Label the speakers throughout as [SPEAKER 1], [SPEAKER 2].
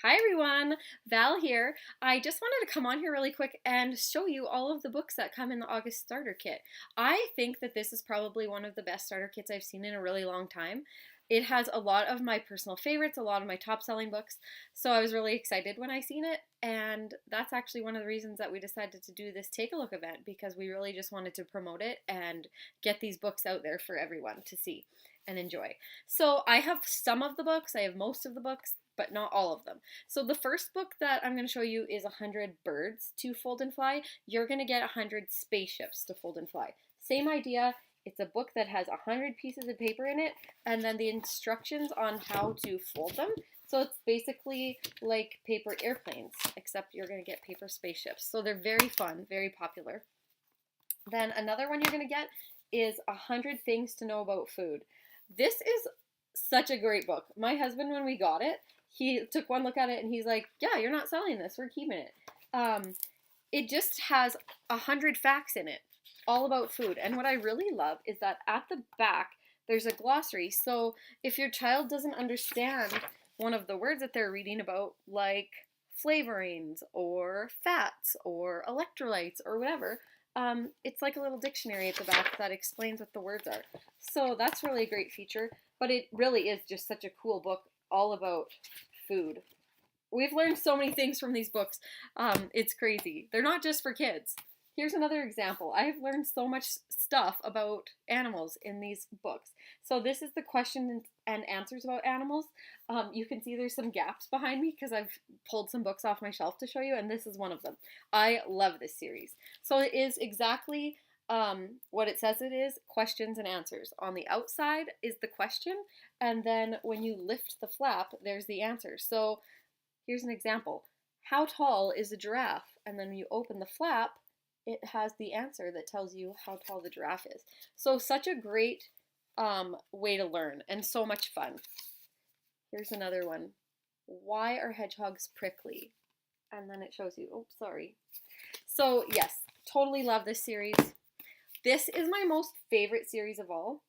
[SPEAKER 1] Hi everyone, Val here. I just wanted to come on here really quick and show you all of the books that come in the August starter kit. I think that this is probably one of the best starter kits I've seen in a really long time. It has a lot of my personal favorites, a lot of my top selling books, so I was really excited when I seen it, and that's actually one of the reasons that we decided to do this Take a Look event, because we really just wanted to promote it and get these books out there for everyone to see and enjoy. So I have some of the books, I have most of the books, but not all of them. So the first book that I'm going to show you is 100 Birds to Fold and Fly. You're going to get 100 Spaceships to Fold and Fly. Same idea. It's a book that has 100 pieces of paper in it, and then the instructions on how to fold them. So it's basically like paper airplanes, except you're going to get paper spaceships. So they're very fun, very popular. Then another one you're going to get is 100 Things to Know About Food. This is such a great book. My husband, when we got it, he took one look at it and he's like, yeah, you're not selling this, we're keeping it. It just has 100 facts in it, all about food. And what I really love is that at the back, there's a glossary. So if your child doesn't understand one of the words that they're reading about, like flavorings or fats or electrolytes or whatever, it's like a little dictionary at the back that explains what the words are. So that's really a great feature, but it really is just such a cool book all about food. We've learned so many things from these books. It's crazy. They're not just for kids. Here's another example. I have learned so much stuff about animals in these books. So this is the questions and answers about animals. You can see there's some gaps behind me because I've pulled some books off my shelf to show you, and this is one of them. I love this series. So it is exactly what it says it is, questions and answers. On the outside is the question, and then when you lift the flap, there's the answer. So here's an example. How tall is a giraffe? And then when you open the flap, it has the answer that tells you how tall the giraffe is. So such a great way to learn, and so much fun. Here's another one. Why are hedgehogs prickly? And then it shows you, oh, sorry. So yes, totally love this series. This is my most favorite series of all,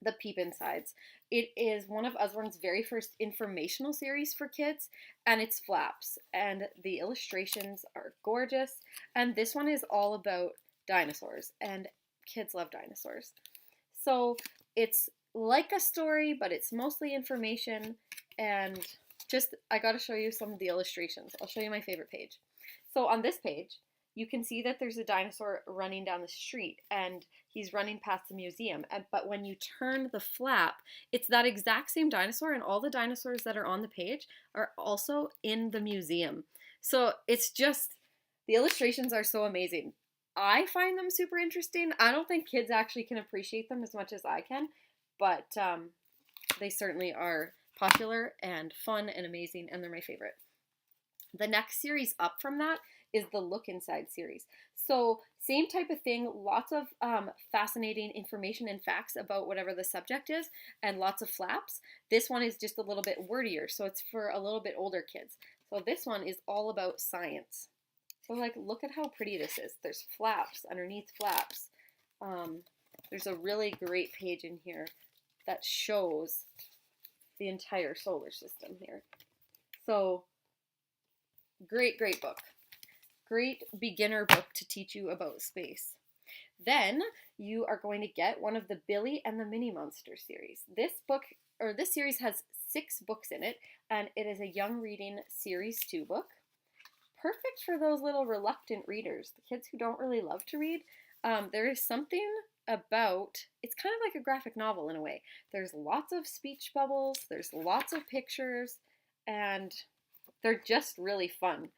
[SPEAKER 1] The Peep Insides. It is one of Usborne's very first informational series for kids, and it's flaps, and the illustrations are gorgeous, and this one is all about dinosaurs, and kids love dinosaurs. So it's like a story, but it's mostly information, and just, I gotta show you some of the illustrations. I'll show you my favorite page. So on this page, you can see that there's a dinosaur running down the street, and he's running past the museum. But when you turn the flap, it's that exact same dinosaur, and all the dinosaurs that are on the page are also in the museum. So it's just, the illustrations are so amazing. I find them super interesting. I don't think kids actually can appreciate them as much as I can, but they certainly are popular and fun and amazing, and they're my favorite. The next series up from that is the Look Inside series. So same type of thing, lots of fascinating information and facts about whatever the subject is, and lots of flaps. This one is just a little bit wordier, so it's for a little bit older kids. So this one is all about science. So like, look at how pretty this is. There's flaps underneath flaps. There's a really great page in here that shows the entire solar system here. So great, great book. Great beginner book to teach you about space. Then you are going to get one of the Billy and the Mini Monster series. This series has 6 books in it, and it is a young reading series 2 book. Perfect for those little reluctant readers, the kids who don't really love to read. There is something about, it's kind of like a graphic novel in a way. There's lots of speech bubbles, there's lots of pictures, and they're just really fun.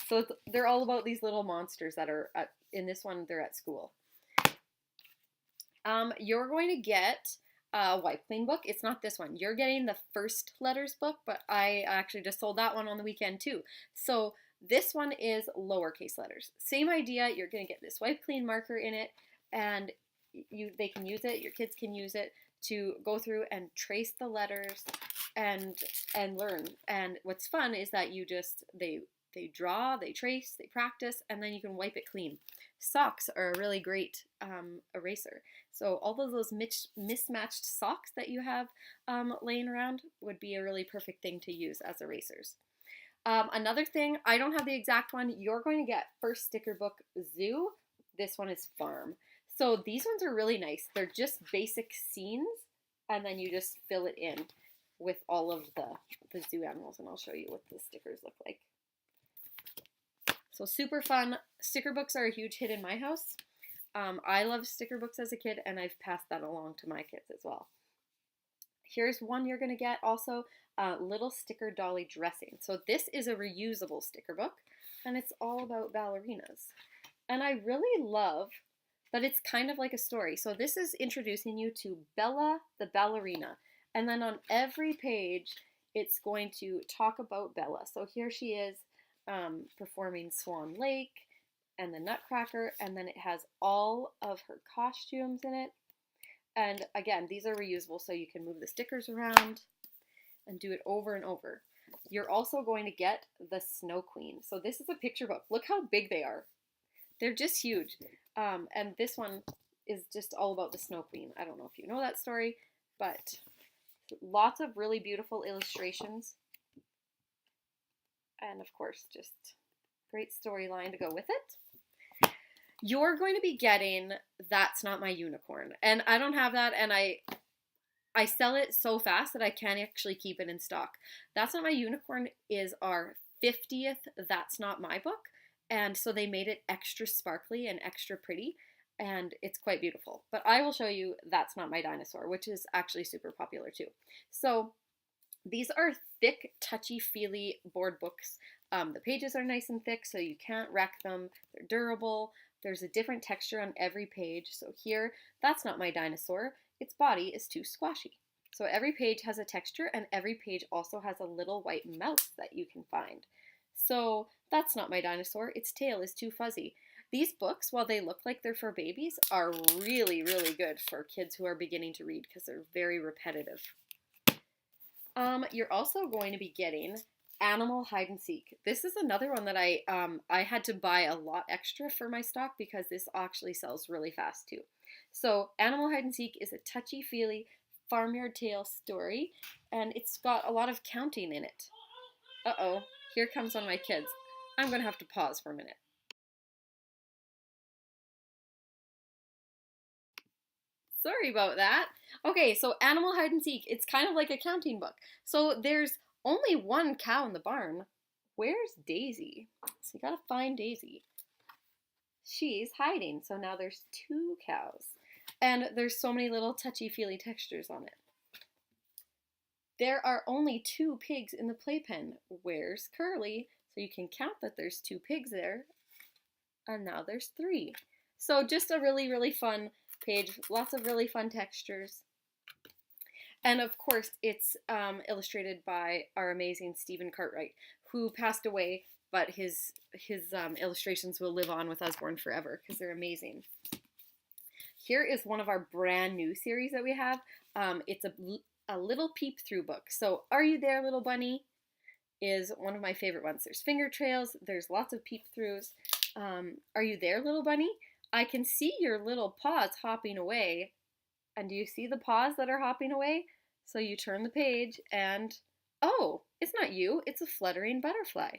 [SPEAKER 1] So they're all about these little monsters that are, in this one, they're at school. You're going to get a Wipe Clean book. It's not this one. You're getting the First Letters book, but I actually just sold that one on the weekend too. So this one is lowercase letters. Same idea. You're going to get this Wipe Clean marker in it, and they can use it, your kids can use it to go through and trace the letters and learn. And what's fun is that you just, they draw, they trace, they practice, and then you can wipe it clean. socks are a really great eraser. So all of those mismatched socks that you have laying around would be a really perfect thing to use as erasers. Another thing, I don't have the exact one. You're going to get first sticker book Zoo. This one is Farm. So these ones are really nice. They're just basic scenes, and then you just fill it in with all of the zoo animals, and I'll show you what the stickers look like. So super fun. Sticker books are a huge hit in my house. I loved sticker books as a kid, and I've passed that along to my kids as well. Here's one you're going to get also, Little Sticker Dolly Dressing. So this is a reusable sticker book, and it's all about ballerinas. And I really love that it's kind of like a story. So this is introducing you to Bella the ballerina. And then on every page, it's going to talk about Bella. So here she is performing Swan Lake and the Nutcracker, and then it has all of her costumes in it. And again, these are reusable, so you can move the stickers around and do it over and over. You're also going to get the Snow Queen. So this is a picture book. Look how big they are. They're just huge. And this one is just all about the Snow Queen. I don't know if you know that story, but lots of really beautiful illustrations. And of course, just great storyline to go with it. You're going to be getting That's Not My Unicorn. And I don't have that, and I sell it so fast that I can't actually keep it in stock. That's Not My Unicorn is our 50th That's Not My book. And so they made it extra sparkly and extra pretty, and it's quite beautiful. But I will show you That's Not My Dinosaur, which is actually super popular too. So these are thick, touchy-feely board books. The pages are nice and thick, so you can't wreck them. They're durable. There's a different texture on every page. So here, That's Not My Dinosaur. Its body is too squashy. So every page has a texture, and every page also has a little white mouse that you can find. So That's Not My Dinosaur. Its tail is too fuzzy. These books, while they look like they're for babies, are really, really good for kids who are beginning to read because they're very repetitive. You're also going to be getting Animal Hide and Seek. This is another one that I had to buy a lot extra for my stock because this actually sells really fast too. So Animal Hide and Seek is a touchy-feely farmyard tale story, and it's got a lot of counting in it. Uh-oh, here comes one of my kids. I'm going to have to pause for a minute. Sorry about that. Okay, so Animal Hide and Seek, it's kind of like a counting book. So there's only one cow in the barn. Where's Daisy? So you gotta find Daisy. She's hiding, so now there's two cows. And there's so many little touchy-feely textures on it. There are only two pigs in the playpen. Where's Curly? So you can count that there's two pigs there. And now there's three. So just a really, really fun page. Lots of really fun textures. And of course, it's illustrated by our amazing Stephen Cartwright, who passed away, but his illustrations will live on with Usborne forever because they're amazing. Here is one of our brand new series that we have. It's a little peep-through book. So Are You There, Little Bunny is one of my favorite ones. There's finger trails. There's lots of peep-throughs. Are you there, little bunny? I can see your little paws hopping away. And do you see the paws that are hopping away? So you turn the page and, oh, it's not you. It's a fluttering butterfly.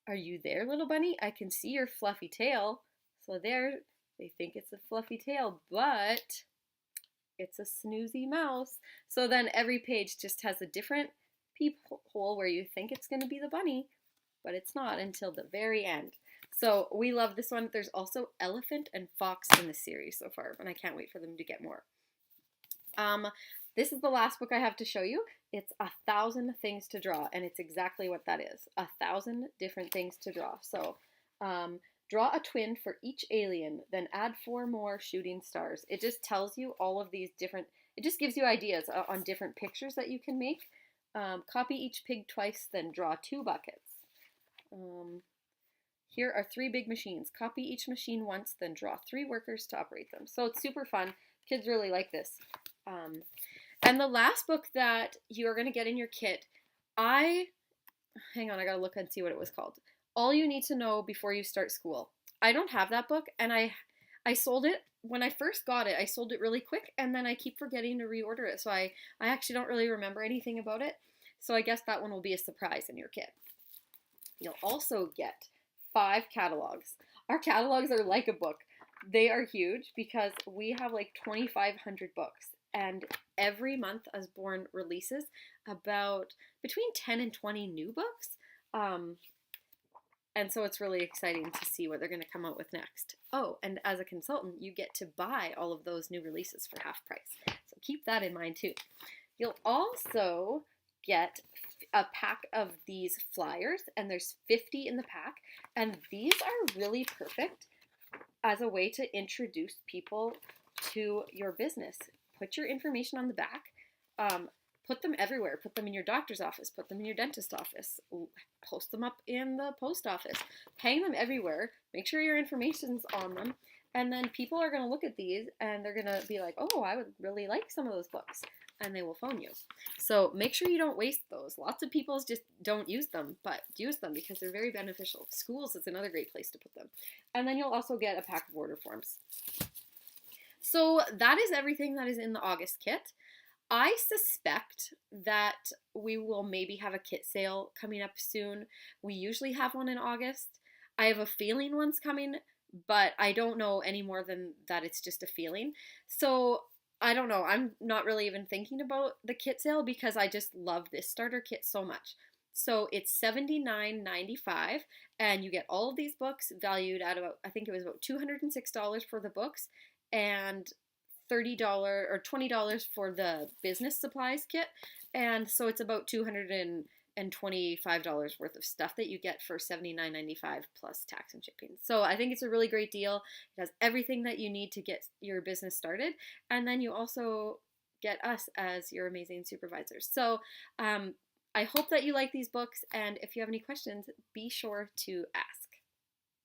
[SPEAKER 1] Are you there, little bunny? I can see your fluffy tail. So there, they think it's a fluffy tail, but it's a snoozy mouse. So then every page just has a different peephole where you think it's going to be the bunny, but it's not until the very end. So we love this one. There's also elephant and fox in the series so far, and I can't wait for them to get more. This is the last book I have to show you. It's 1,000 Things to Draw, and it's exactly what that is. 1,000 different things to draw. So draw a twin for each alien, then add 4 more shooting stars. It just tells you all of these different, it just gives you ideas on different pictures that you can make. Copy each pig twice, then draw 2 buckets. Here are 3 big machines. Copy each machine once, then draw 3 workers to operate them. So it's super fun. Kids really like this. And the last book that you are going to get in your kit, hang on, I gotta look and see what it was called. All You Need to Know Before You Start School. I don't have that book, and I I sold it when I first got it. I sold it really quick, and then I keep forgetting to reorder it. So I actually don't really remember anything about it. So I guess that one will be a surprise in your kit. You'll also get 5 catalogs. Our catalogs are like a book. They are huge because we have like 2,500 books. And every month Usborne releases about between 10 and 20 new books. Um, and so it's really exciting to see what they're going to come out with next. Oh, and as a consultant, you get to buy all of those new releases for half price. So keep that in mind too. You'll also get a pack of these flyers, and there's 50 in the pack. And these are really perfect as a way to introduce people to your business. Put your information on the back. Put them everywhere. Put them in your doctor's office. Put them in your dentist's office. Post them up in the post office. Hang them everywhere. Make sure your information's on them. And then people are going to look at these and they're going to be like, oh, I would really like some of those books. And they will phone you. So make sure you don't waste those. Lots of people just don't use them, but use them because they're very beneficial. Schools is another great place to put them. And then you'll also get a pack of order forms. So that is everything that is in the August kit. I suspect that we will maybe have a kit sale coming up soon. We usually have one in August. I have a feeling one's coming, but I don't know any more than that it's just a feeling. So I don't know. I'm not really even thinking about the kit sale because I just love this starter kit so much. So it's $79.95 and you get all of these books valued at about, I think it was about $206 for the books and $30 or $20 for the business supplies kit. And so it's about $225 worth of stuff that you get for $79.95 plus tax and shipping. So I think it's a really great deal. It has everything that you need to get your business started. And then you also get us as your amazing supervisors. So I hope that you like these books. And if you have any questions, be sure to ask.